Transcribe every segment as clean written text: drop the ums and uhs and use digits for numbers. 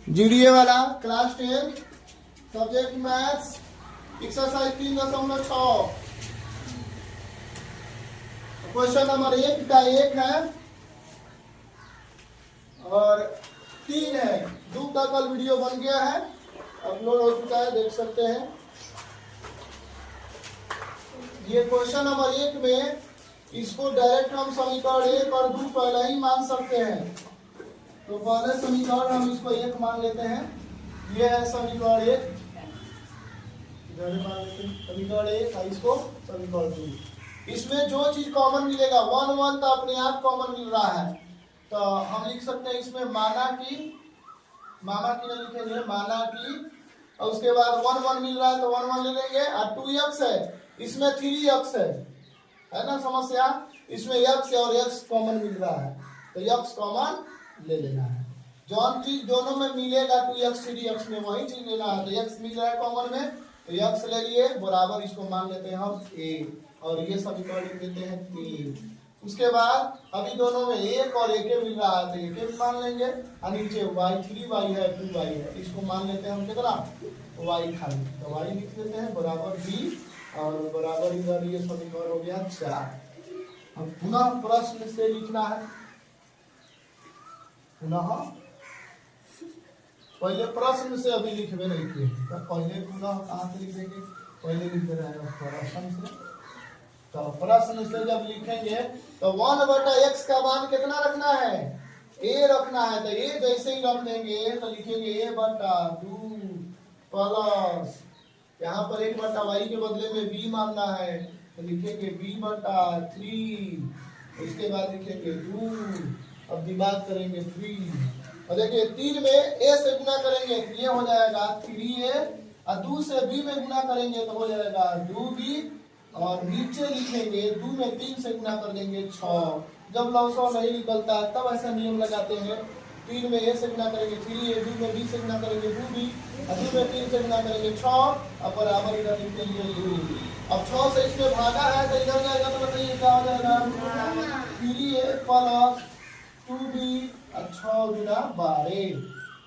GDA वाला class 10 subject maths exercise 3.6 question number 1 का 1 है और 3 है। 2 का कल वीडियो बन गया है, अपलोड हो चुका है, देख सकते हैं। ये क्वेश्चन नंबर 1 में इसको डायरेक्ट हम समीकरण 1 और 2 पहले ही मान सकते हैं। तो पहले समीकरण हम इसको 1 मान लेते हैं। ये है समीकरण 1, मान लेते हैं समीकरण 1 और इसको समीकरण 2। इसमें जो चीज कॉमन मिलेगा 1 1 तो अपने आप कॉमन मिल रहा है, तो हम लिख सकते हैं इसमें माना कि नहीं लिखेंगे, माना कि, और उसके बाद 1 1 मिल रहा है तो 1 1 ले लेंगे। और 2x है, इसमें 3x है ना समस्या। इसमें x और x कॉमन मिल रहा है तो x कॉमन ले लेना है। जौन चीज दोनों में मिलेगा 2x 3x में वही चीज लेना है। तो x मिल रहा है कॉमन में तो x ले लिए, बराबर इसको मान लेते हैं हम a, और ये समीकरण लिख देते हैं 3। उसके बाद अभी दोनों में 1 और 1 मिल रहा है तो 1 भी मान लेंगे। और नीचे y 3y है 2y है, इसको मान लेते हैं हम कितना y खाली, तो y लिख देते हैं बराबर b, और बराबर इधर ये समीकरण हो गया 4। अब पुनः प्रश्न से लिखना है, पुनः पहले प्रश्न से अभी लिखबे नहीं किए तो पहले पुनः कहाँ से लिखेंगे, पहले लिख रहे हैं प्रश्न से। तो प्रश्न से जब लिखेंगे तो 1/x का मान कितना रखना है, a रखना है। तो a जैसे ही रख देंगे तो लिखेंगे a/2 प्लस, यहाँ पर 1/y के बदले में b मानना है तो लिखेंगे b/3। उसके बाद लिखेंगे 2, अब दिमाग करेंगे 3, और देखिए 3 में a से गुना करेंगे तो ये हो जाएगा 3a, और 2 से b में गुना करेंगे तो हो जाएगा 2b, और नीचे लिखेंगे 2 में 3 से गुना कर देंगे 6। जब लवसो नहीं निकलता तब ऐसा नियम लगाते हैं। 3 में a से गुना करेंगे 3a, 2 में b से गुना करेंगे 2b, और 2 में 3 से गुना करेंगे 6, और बराबर इधर लिखेंगे 2। अब 6 से इसमें भागा है तो इधर जाएगा तो बताइए क्या हो जाएगा, 3a प्लस 2b और 6 गुना 12।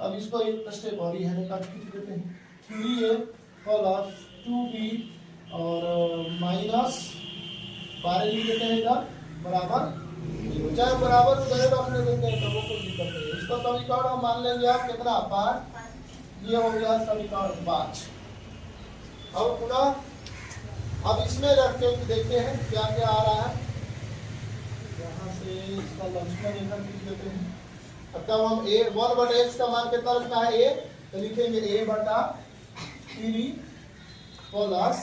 अब इसको एक स्टेप और है काट खींच देते हैं, 3a प्लस 2b और माइनस 12 लिख देते हैं इधर बराबर 0। चाहे बराबर उधर रखने देते हैं तो वो कोई दिक्कत नहीं। इसका समीकरण हम मान लेंगे आप कितना 5, ये हो गया समीकरण 5। अब पुनः अब इसमें रख के देखते हैं क्या क्या आ रहा है। यहाँ से इसका लक्ष्मण रेखा खींच देते हैं। अब तब हम 1/x का मान कितना रखना है a, तो लिखेंगे a/3 प्लस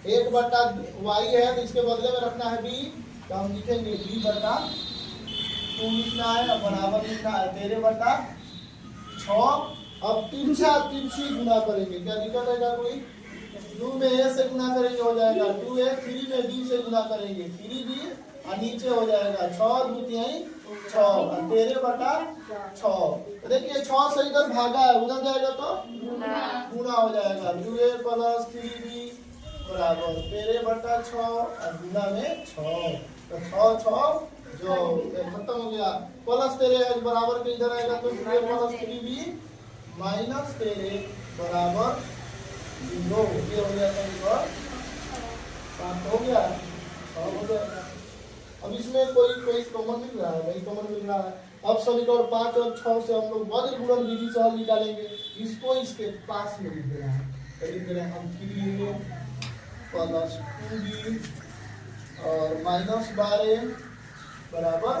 1/y है तो इसके बदले में रखना है b, तो हम लिखेंगे b/2 लिखना है और बराबर लिखना है 13/6। अब 3 गुना करेंगे, क्या दिक्कत है क्या कोई। 2 में a से गुना करेंगे हो जाएगा 2a, 3 में b से गुना करेंगे 3b, और नीचे हो जाएगा 6 दूतियाई 6 और 13/6। देखिए 6 से इधर भागा है, उधर जाएगा तो गुना हो जाएगा 2a प्लस 3b बराबर 13/6 और गुना में 6, तो 6 जो खत्म हो गया। प्लस 13 बराबर के इधर आएगा तो 2a प्लस 3b माइनस 13 बराबर 0। ये हो गया समीकरण 7 हो गया, 6 हो गया। अब इसमें कोई कॉमन मिल रहा है, नहीं कॉमन मिल रहा है। अब समीकरण 5 और 6 से हम लोग वज्र गुणन विधि से हल निकालेंगे। इसको इसके पास में लिख देना है, तो लिख देना हम 3a प्लस 2b और माइनस 12 बराबर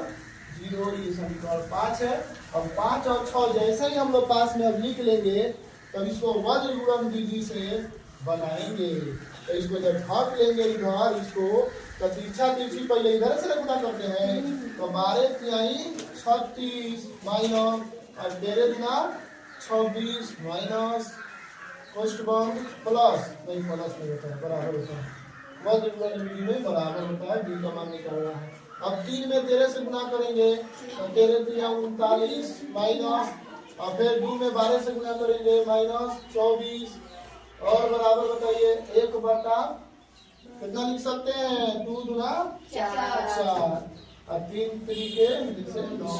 0। ये समीकरण 5 है। अब 5 और 6 जैसे ही हम लोग पास में अब लिख लेंगे तब इसको वज्र गुणन विधि से बनाएंगे। तो इसको जब भाग लेंगे इधर, इसको तो तिरछी पहले इधर से गुना करते हैं तो 12×36 माइनस और 13×26 माइनस कोष्ठबंध प्लस नहीं होता है, बराबर होता है। वज्र गुणन विधि में बराबर होता है, b का मान निकालना है। अब 3 में 13 से गुना करेंगे तो 13×39 माइनस, और फिर 2 में 12 से गुना करेंगे माइनस 24, और बराबर बताइए 1/ कितना लिख सकते हैं 2 दूना 4 और 3 तरीके से 9,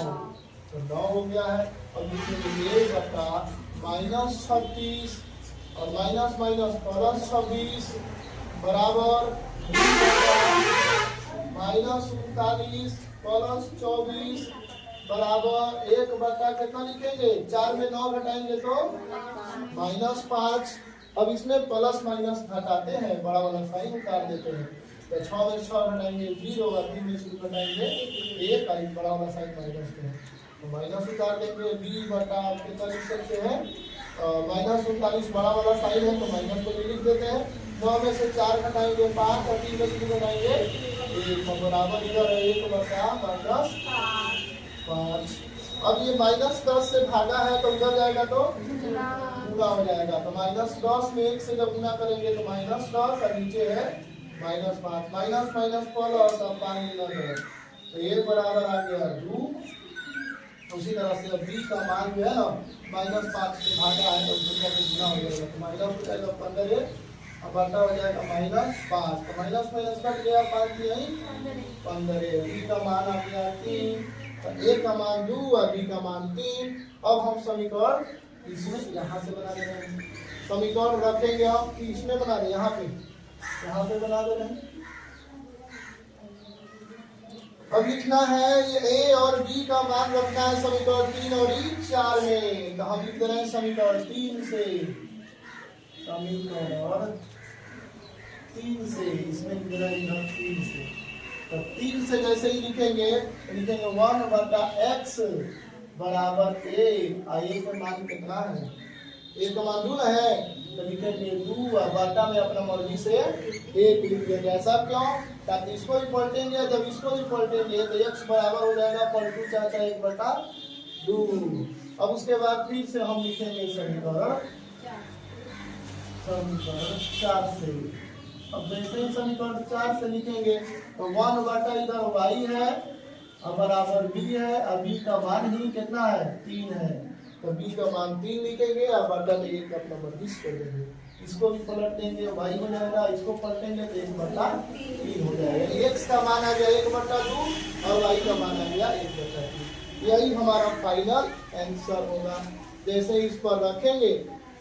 तो 9 हो गया है। अब लिखेंगे 1/2 -36 और माइनस माइनस प्लस 26 बराबर -39 प्लस 24 बराबर 1 बटा कितना लिखेंगे 4 में 9 घटाएंगे तो -5। अब इसमें प्लस माइनस घटाते हैं, बड़ा वाला साइन उतार देते हैं, तो 6 में 6 घटाएंगे 0 और 3 में 0 घटाएंगे 1 और बड़ा वाला साइन माइनस के है, तो माइनस उतार देंगे b बटा आप कितना लिख सकते हैं -39 बड़ा वाला साइन है तो माइनस को भी लिख देते हैं। 9 में से 4 घटाएंगे 5 और 3 में 0 घटाएंगे 1 बराबर इधर 1 बटा -5। अब ये -10 से भागा है तो उधर जाएगा तो पूरा हो जाएगा, तो -10 में 1 से जब गुना करेंगे तो -10 और नीचे है -5 माइनस माइनस प्लस और 5 गुना करें तो ये बराबर आ गया 2। उसी तरह से अब b का मान जो है ना -5 से भागा है तो उसका गुना हो जाएगा, तो माइनस हो जाएगा 15 अब बटा हो जाएगा -5, तो माइनस माइनस कट गया 5 यही 15। b का मान आ गया 3, तो a का मान 2 और b का मान 3। अब हम समीकरण इसमें यहाँ से बना दे रहे हैं, समीकरण रखेंगे हम कि इसमें बना दे यहाँ पे बना दे रहे हैं। अब लिखना है ये a और b का मान रखना है समीकरण 3 और 4 में, तो हम लिख दे रहे हैं समीकरण 3 से, समीकरण 3 से इसमें लिख रहे हैं 3 से, तो 3 से जैसे ही लिखेंगे 1 बटा x बराबर a, a का मान कितना है a का मान 2 है तो लिखेंगे 2 और बटा में अपना मर्जी से 1 लिख देंगे। ऐसा क्यों, ताकि इसको भी पलटेंगे, जब इसको भी पलटेंगे तो x बराबर हो जाएगा पलटू चाचा 1 बटा 2। अब उसके बाद फिर से हम लिखेंगे समीकरण 4 से। अब जैसे ही समीकरण 4 से लिखेंगे तो 1 बटा इधर y है और बराबर b है और b का मान ही कितना है 3 है, तो b का मान 3 लिखेंगे और बटा में 1 अपना मर्जी कर देंगे, इसको भी पलट देंगे y हो जाएगा, इसको पलटेंगे तो 1 बटा 3 हो जाएगा। x का मान आ गया 1 बटा 2 और y का मान आ गया 1 बटा 3। यही हमारा फाइनल आंसर होगा। जैसे इस पर रखेंगे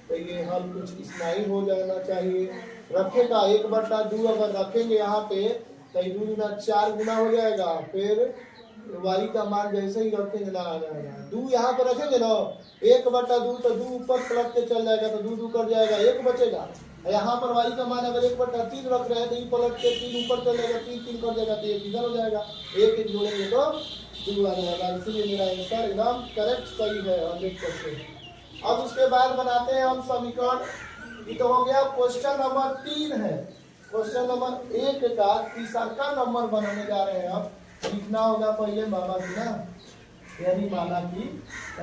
तो ये हल कुछ इतना ही हो जाना चाहिए। रखेगा 1 बटा 2 अगर रखेंगे यहाँ पे तो 2 गुना 4 गुना हो जाएगा, फिर y का मान जैसे ही रखेंगे ना आ जाएगा 2 यहाँ पर रखेंगे ना 1 बटा 2 तो 2 ऊपर पलट के चल जाएगा तो 2 2 कर जाएगा 1 बचेगा। यहाँ पर y का मान अगर 1 बटा 3 रख रहे हैं तो ये पलट के 3 ऊपर चल जाएगा 3 3 कर जाएगा तो 1 इधर हो जाएगा, 1 जोड़ेंगे तो 2 आ जाएगा। इसलिए मेरा आंसर एकदम करेक्ट सही है 100%। अब उसके बाद बनाते हैं हम समीकरण, ये तो हो गया क्वेश्चन नंबर 3 है। क्वेश्चन नंबर 1 का तीसरा नंबर बनाने जा रहे हैं। अब लिखना होगा पहले माना की ना, यानी माना की, तो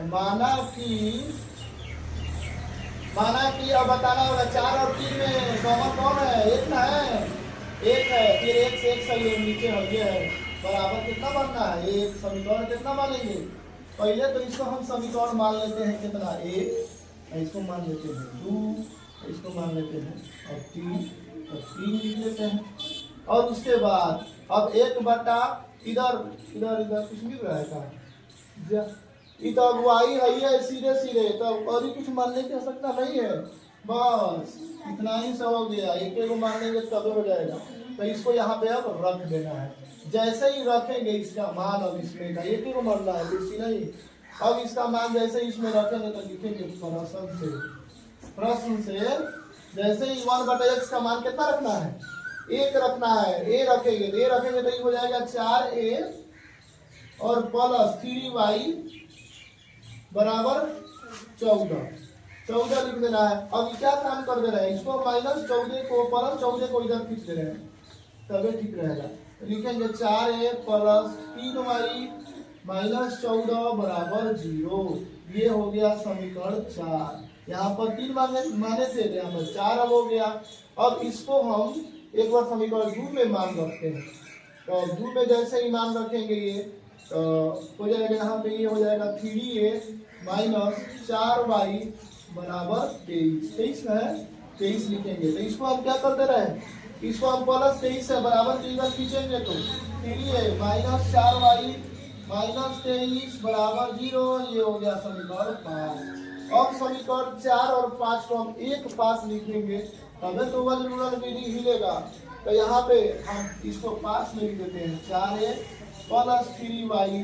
माना की अब बताना होगा 4 और 3 में कॉमन कौन है 1 ना है, 1 है, फिर 1 से 1 सही है नीचे हो गया है बराबर कितना बनना है 1। समीकरण कितना मानेंगे, पहले तो इसको हम समीकरण मान लेते हैं कितना 1, इसको मान लेते हैं 2, इसको मान लेते हैं और 3 लिख लेते हैं। और उसके बाद अब 1 बटा इधर इधर इधर कुछ मिल रहा है का इधर y है सीधे सीधे, तो और ही कुछ मानने की आवश्यकता नहीं है, बस इतना ही सब हो गया। एक मान लेंगे तब हो जाएगा, तो इसको यहाँ पे अब रख देना है। जैसे ही रखेंगे इसका मान, अब इसमें का एक को मानना है इसी नहीं, अब इसका मान जैसे इसमें रखेंगे तो लिखेंगे प्रश्न से जैसे ही 1 बटा x का मान कितना रखना है 1 रखना है, a रखेंगे तो a रखेंगे तो ये हो जाएगा 4a और प्लस 3y बराबर 14 लिख देना है। अब क्या काम कर दे रहे हैं, इसको -14 को +14 को इधर खींच दे रहे हैं तभी ठीक रहेगा। तो लिखेंगे 4a प्लस 3y -14 बराबर 0। ये हो गया समीकरण 4। यहाँ पर 3 माने थे, यहाँ पर 4 अब हो गया। अब इसको हम एक बार समीकरण 2 में मान रखते हैं, तो 2 में जैसे ही मान रखेंगे ये तो हो जाएगा, यहाँ पे ये हो जाएगा 3a - 4y बराबर 23 है 23 लिखेंगे। तो इसको हम क्या कर दे रहे हैं, इसको हम +23 है बराबर इधर खींचेंगे तो 3a - 4y -23 बराबर 0। ये हो गया समीकरण 5। अब समीकरण समीकरण 4 और 5 को हम एक पास लिखेंगे तबे तो वज्र गुणन विधि हिलेगा। तो यहाँ पे हम इसको पास में लिख देते हैं 4a प्लस 3y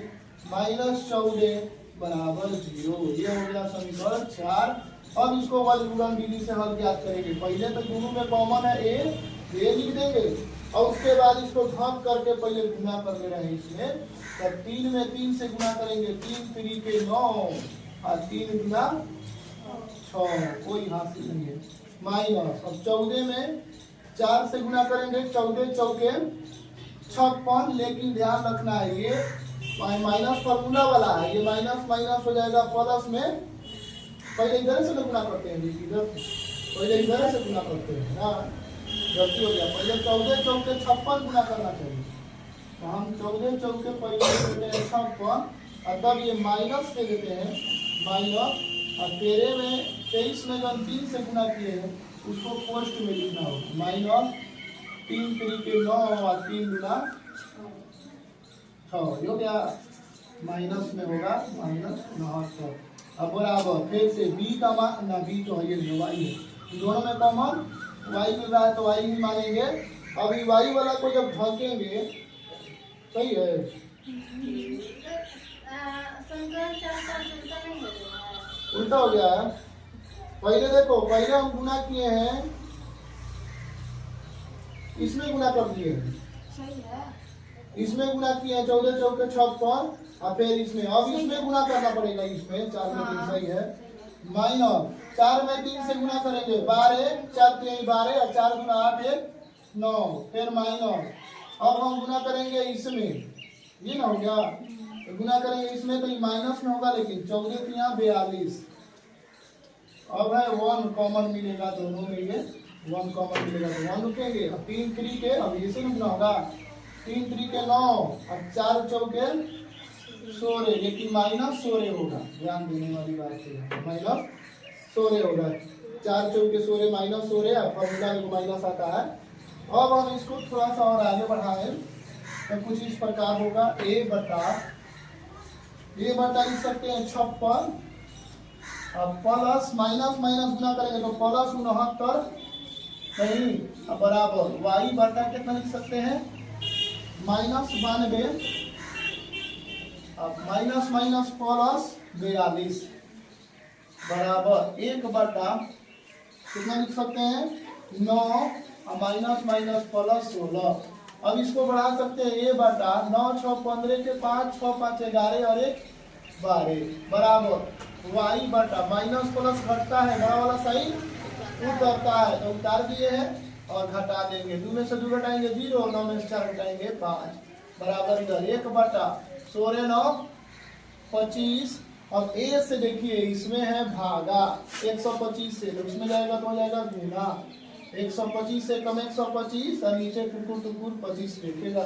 माइनस 14 बराबर 0। ये हो गया समीकरण 4। अब इसको वज्र गुणन विधि से हल ज्ञात करेंगे। पहले तो दोनों में कॉमन है a लिख देंगे और उसके बाद इसको घन करके पहले गुना कर दे रहे हैं इसमें। तब 3 में 3 से गुना करेंगे 3 3 के 9 और 3 गुना 6 कोई हासिल नहीं है माइनस। अब 14 में 4 से गुना करेंगे 14 चौके 56। लेकिन ध्यान रखना है ये माइनस फॉर्मूला वाला है, ये माइनस माइनस हो जाएगा प्लस में। पहले इधर से गुना करते हैं इधर पहले इधर से गुना करते हैं ना, गलती हो गया। पहले 14 चौके 56 गुना करना चाहिए। तो हम 14 चौके पहले देते हैं 56 और तब ये माइनस से देते हैं माइनस। और 13 में 23 में जो हम 3 से गुना किए हैं उसको पोस्ट में लिखना होगा माइनस 3 3 के 9 और 3 गुना 6 जो क्या माइनस में होगा माइनस 69। अब बराबर फिर से b का मान ना b तो है ये y है, दोनों में कॉमन y मिल रहा है तो y ही मानेंगे। अभी y वाला को जब ढकेंगे सही है उल्टा हो गया है। पहले देखो पहले हम गुना किए हैं इसमें गुना कर दिए हैं, इसमें गुना किए हैं 14 चौके 56 और फिर इसमें अब इसमें गुना करना पड़ेगा। इसमें 4 में 3 सही है माइनस 4 में 3 से गुना करेंगे 12 4 3 12 और 4 गुना 8 1 9 फिर माइनस। अब हम गुना करेंगे इसमें ये ना हो गया तो गुना करेंगे इसमें तो ये माइनस में होगा लेकिन 14 3 42। अब है 1 कॉमन मिलेगा दोनों में, ये 1 कॉमन मिलेगा तो 1 रुकेंगे। अब 3 3 के अब इसे गुना होगा 3 3 के 9 और 4 चौके 16 लेकिन माइनस 16 होगा। ध्यान देने वाली बात है माइनस 16 होगा। 4 चौके 16 माइनस 16 और फॉर्मूला में माइनस आता है। अब हम इसको थोड़ा सा और आगे बढ़ाएं तो कुछ इस प्रकार होगा a बटा लिख सकते हैं 56 अब प्लस माइनस माइनस गुना करेंगे तो प्लस 69 नहीं अब बराबर y बटा कितना लिख सकते हैं माइनस 92 अब माइनस माइनस प्लस 42 बराबर 1 बटा कितना लिख सकते हैं 9 और माइनस माइनस प्लस 16। अब इसको बढ़ा सकते हैं a बटा 9 6 15 के 5 6 5 11 और 1 12 बराबर y बटा माइनस प्लस घटता है बड़ा वाला साइन उतरता है तो उतार दिए हैं और घटा देंगे 2 में से 2 घटाएंगे 0 9 में से 4 घटाएंगे 5 बराबर इधर 1 बटा 16 9 25। अब a से देखिए इसमें है भागा 125 से तो इसमें जाएगा तो हो जाएगा गुना 125 से कम 125 और नीचे टुकुर टुकुर 25 लिखेगा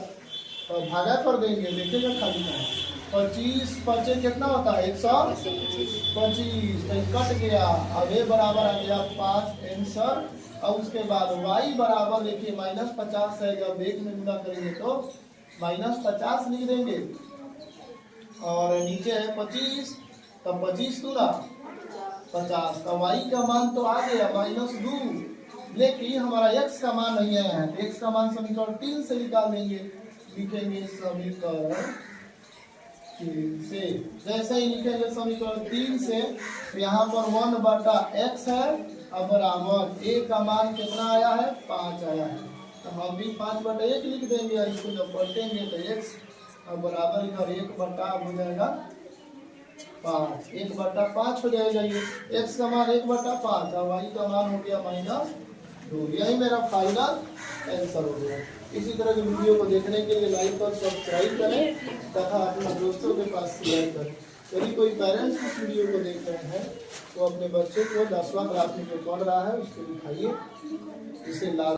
तो भागा कर देंगे लिखेगा खाली में 25 25 कितना होता है 125 तो कट गया। अब a बराबर आ गया 5 आंसर। और उसके बाद y बराबर देखिए माइनस 50 है, जब 1 में गुना करेंगे तो माइनस 50 लिख देंगे और नीचे है 25 तब 25 दूना 50 तो y का मान तो आ गया -2 लेकिन हमारा x का मान नहीं आया है तो x का मान समीकरण 3 से निकाल देंगे। लिखेंगे समीकरण 3 से जैसे ही लिखेंगे समीकरण 3 से यहाँ पर 1 बटा x है अब बराबर a का मान कितना आया है 5 आया है तो हम भी 5 बटा 1 लिख देंगे। इसको जब पलटेंगे तो x अब बराबर इधर 1 बटा हो जाएगा 5 1 बटा 5 हो जाएगा। ये x का मान 1 बटा 5 और y का मान हो गया -2। यही मेरा फाइनल आंसर हो गया। इसी तरह के वीडियो को देखने के लिए लाइक और सब्सक्राइब करें तथा अपने दोस्तों के पास शेयर करें। यदि कोई पेरेंट्स इस वीडियो को देख रहे हैं तो अपने बच्चे को 10वां क्लास में जो पढ़ रहा है उसको दिखाइए जिसे